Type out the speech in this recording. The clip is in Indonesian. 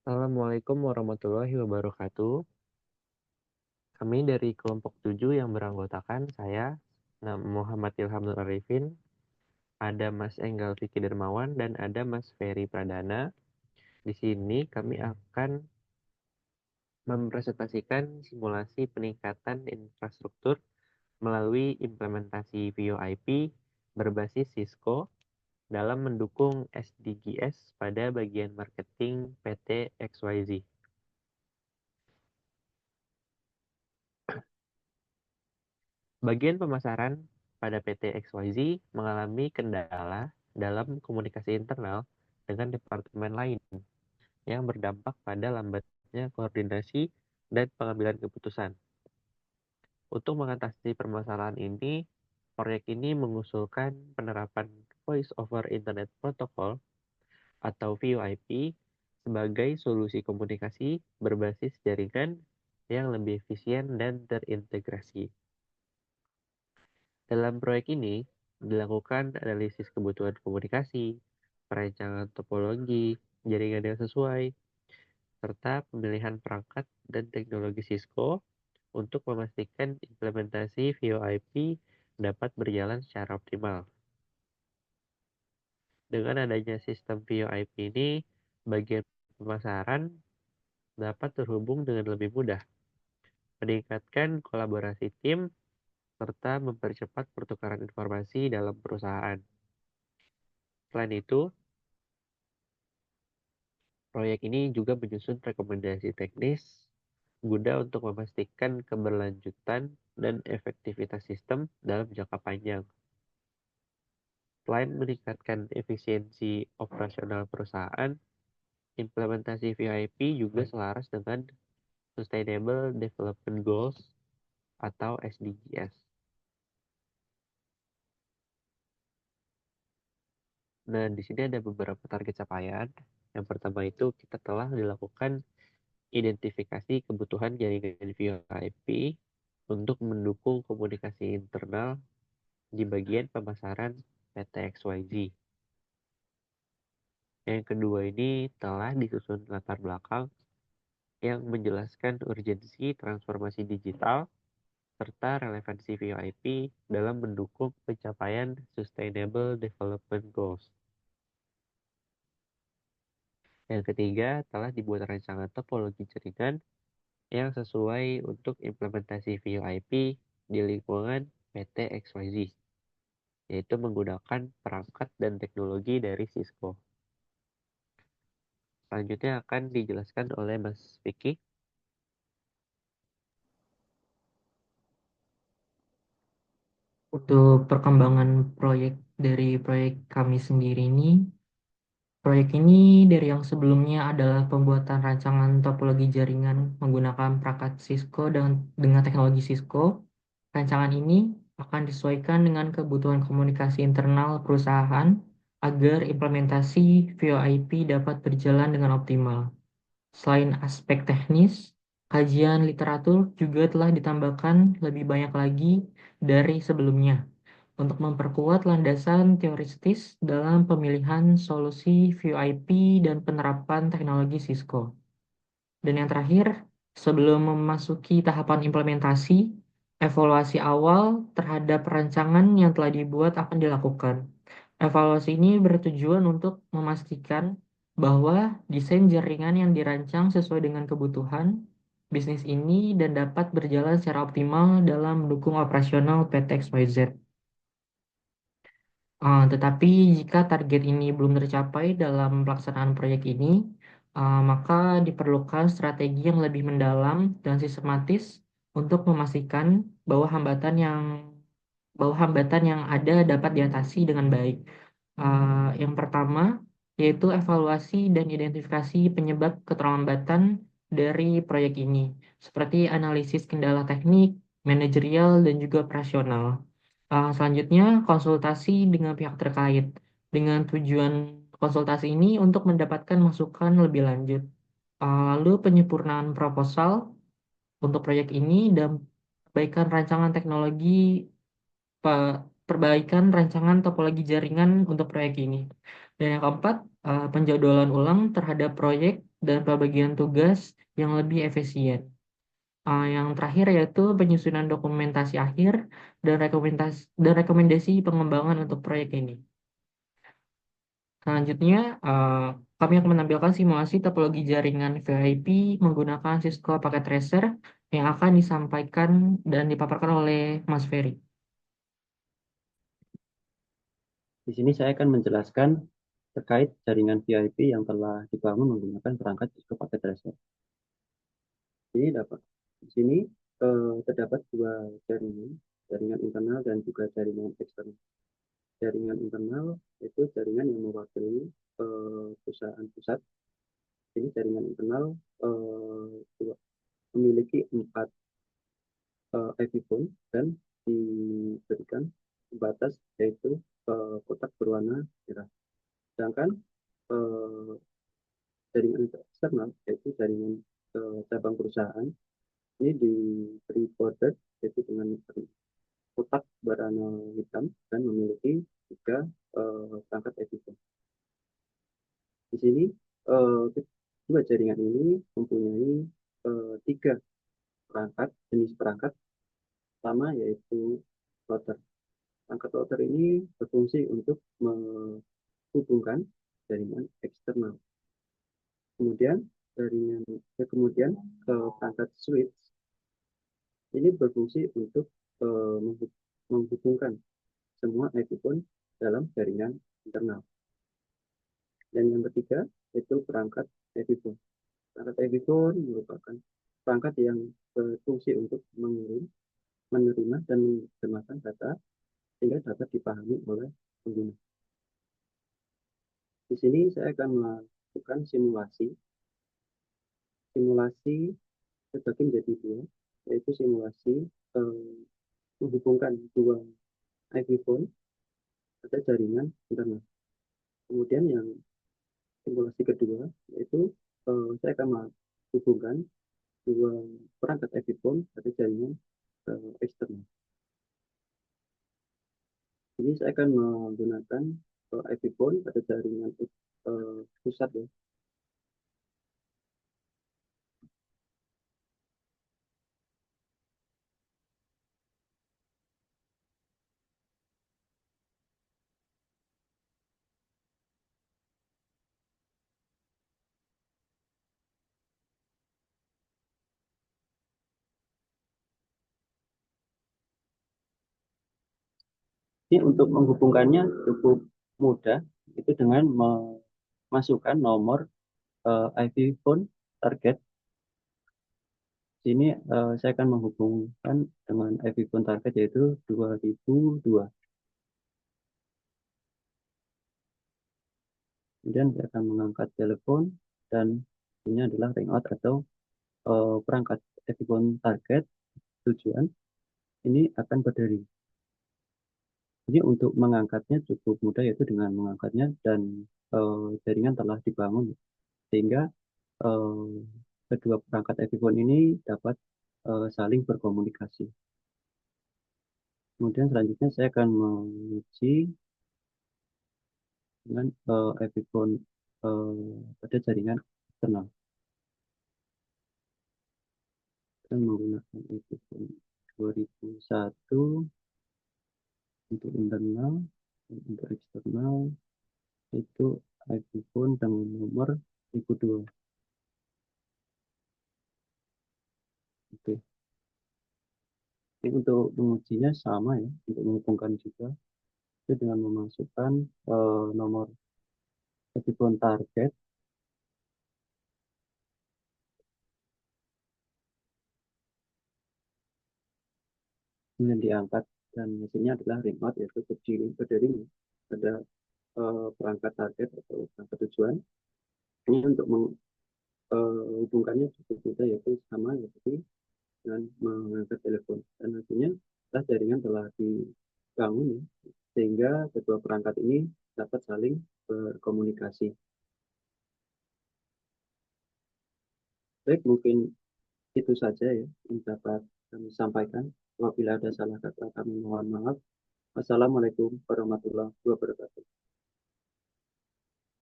Assalamualaikum warahmatullahi wabarakatuh. Kami dari kelompok 7 yang beranggotakan saya, Muhammad Ilham Nur Arifin, ada Mas Enggal Vicky Dermawan, dan ada Mas Ferry Pradana. Di sini kami akan mempresentasikan simulasi peningkatan infrastruktur melalui implementasi VoIP berbasis Cisco dalam mendukung SDGs pada bagian marketing PT XYZ. Bagian pemasaran pada PT XYZ mengalami kendala dalam komunikasi internal dengan departemen lain yang berdampak pada lambatnya koordinasi dan pengambilan keputusan. Untuk mengatasi permasalahan ini, proyek ini mengusulkan penerapan Voice over Internet Protocol atau VoIP sebagai solusi komunikasi berbasis jaringan yang lebih efisien dan terintegrasi. Dalam proyek ini, dilakukan analisis kebutuhan komunikasi, perancangan topologi, jaringan yang sesuai, serta pemilihan perangkat dan teknologi Cisco untuk memastikan implementasi VoIP dapat berjalan secara optimal. Dengan adanya sistem VoIP ini, bagian pemasaran dapat terhubung dengan lebih mudah, meningkatkan kolaborasi tim, serta mempercepat pertukaran informasi dalam perusahaan. Selain itu, proyek ini juga menyusun rekomendasi teknis guna untuk memastikan keberlanjutan dan efektivitas sistem dalam jangka panjang. Selain meningkatkan efisiensi operasional perusahaan, implementasi VoIP juga selaras dengan Sustainable Development Goals atau SDGs. Nah, di sini ada beberapa target capaian. Yang pertama itu kita telah dilakukan identifikasi kebutuhan jaringan VoIP untuk mendukung komunikasi internal di bagian pemasaran PT XYZ. Yang kedua ini telah disusun latar belakang yang menjelaskan urgensi transformasi digital serta relevansi VoIP dalam mendukung pencapaian Sustainable Development Goals. Yang ketiga telah dibuat rancangan topologi jaringan yang sesuai untuk implementasi VoIP di lingkungan PT XYZ, yaitu menggunakan perangkat dan teknologi dari Cisco. Selanjutnya akan dijelaskan oleh Mas Vicky. Untuk perkembangan dari proyek kami sendiri ini, proyek ini dari yang sebelumnya adalah pembuatan rancangan topologi jaringan menggunakan perangkat Cisco dengan teknologi Cisco. Rancangan ini akan disesuaikan dengan kebutuhan komunikasi internal perusahaan agar implementasi VoIP dapat berjalan dengan optimal. Selain aspek teknis, kajian literatur juga telah ditambahkan lebih banyak lagi dari sebelumnya untuk memperkuat landasan teoritis dalam pemilihan solusi VoIP dan penerapan teknologi Cisco. Dan yang terakhir, sebelum memasuki tahapan implementasi, evaluasi awal terhadap rancangan yang telah dibuat akan dilakukan. Evaluasi ini bertujuan untuk memastikan bahwa desain jaringan yang dirancang sesuai dengan kebutuhan bisnis ini dan dapat berjalan secara optimal dalam mendukung operasional PT XYZ. Tetapi jika target ini belum tercapai dalam pelaksanaan proyek ini, maka diperlukan strategi yang lebih mendalam dan sistematis untuk memastikan bahwa hambatan yang ada dapat diatasi dengan baik. Yang pertama yaitu evaluasi dan identifikasi penyebab keterlambatan dari proyek ini, seperti analisis kendala teknik, manajerial, dan juga operasional. Selanjutnya, konsultasi dengan pihak terkait dengan tujuan konsultasi ini untuk mendapatkan masukan lebih lanjut. Lalu penyempurnaan proposal untuk proyek ini dan perbaikan rancangan teknologi, perbaikan rancangan topologi jaringan untuk proyek ini. Dan yang keempat, penjadwalan ulang terhadap proyek dan pembagian tugas yang lebih efisien. Yang terakhir yaitu penyusunan dokumentasi akhir dan rekomendasi pengembangan untuk proyek ini. Selanjutnya, kami akan menampilkan simulasi topologi jaringan VIP menggunakan Cisco Packet Tracer yang akan disampaikan dan dipaparkan oleh Mas Ferry. Di sini saya akan menjelaskan terkait jaringan VIP yang telah dibangun menggunakan perangkat Cisco Packet Tracer. Di sini terdapat dua jaringan, jaringan internal dan juga jaringan eksternal. Jaringan internal itu jaringan yang mewakili perusahaan pusat. Ini jaringan internal memiliki 4 IP phone dan diberikan batas yaitu kotak berwarna merah. Sedangkan jaringan eksternal yaitu jaringan cabang perusahaan ini diberi border yaitu dengan kotak berwarna hitam dan memiliki 3 perangkat IP phone. Di sini dua jaringan ini mempunyai 3 jenis perangkat. Pertama yaitu router. Perangkat router ini berfungsi untuk menghubungkan jaringan eksternal. Kemudian perangkat switch ini berfungsi untuk menghubungkan semua IP phone dalam jaringan internal. Dan yang ketiga yaitu perangkat IP phone. Perangkat IP phone merupakan perangkat yang berfungsi untuk mengirim, menerima, dan menerjemahkan data sehingga dapat dipahami oleh pengguna. Di sini saya akan melakukan simulasi terbagi menjadi 2, yaitu simulasi menghubungkan 2 IP phone pada jaringan internal. Kemudian yang simulasi kedua yaitu saya akan menghubungkan 2 perangkat IP phone pada jaringan eksternal. Ini saya akan menggunakan IP phone pada jaringan pusat ya. Ini untuk menghubungkannya cukup mudah, itu dengan memasukkan nomor IP phone target. Sini saya akan menghubungkan dengan IP phone target yaitu 2002. Kemudian saya akan mengangkat telepon dan ini adalah ringout atau perangkat IP phone target tujuan ini akan berdiri. Jadi untuk mengangkatnya cukup mudah yaitu dengan mengangkatnya dan jaringan telah dibangun sehingga kedua perangkat IP phone ini dapat saling berkomunikasi. Kemudian selanjutnya saya akan menguji dengan IP phone pada jaringan eksternal. Kita menggunakan IP phone 2001 untuk internal dan untuk eksternal itu IP phone dengan nomor 1002. Oke. Ini untuk mengujinya sama ya, untuk menghubungkan juga itu dengan memasukkan nomor telepon target kemudian diangkat dan hasilnya adalah remote yaitu berdiri pada perangkat target atau perangkat tujuan. Ini untuk menghubungkannya cukup mudah yaitu sama seperti dengan mengangkat telepon dan hasilnya setelah jaringan telah dibangun ya, sehingga kedua perangkat ini dapat saling berkomunikasi. Baik, mungkin itu saja ya yang dapat kami sampaikan. Apabila ada salah kata kami mohon maaf. Wassalamualaikum warahmatullahi wabarakatuh.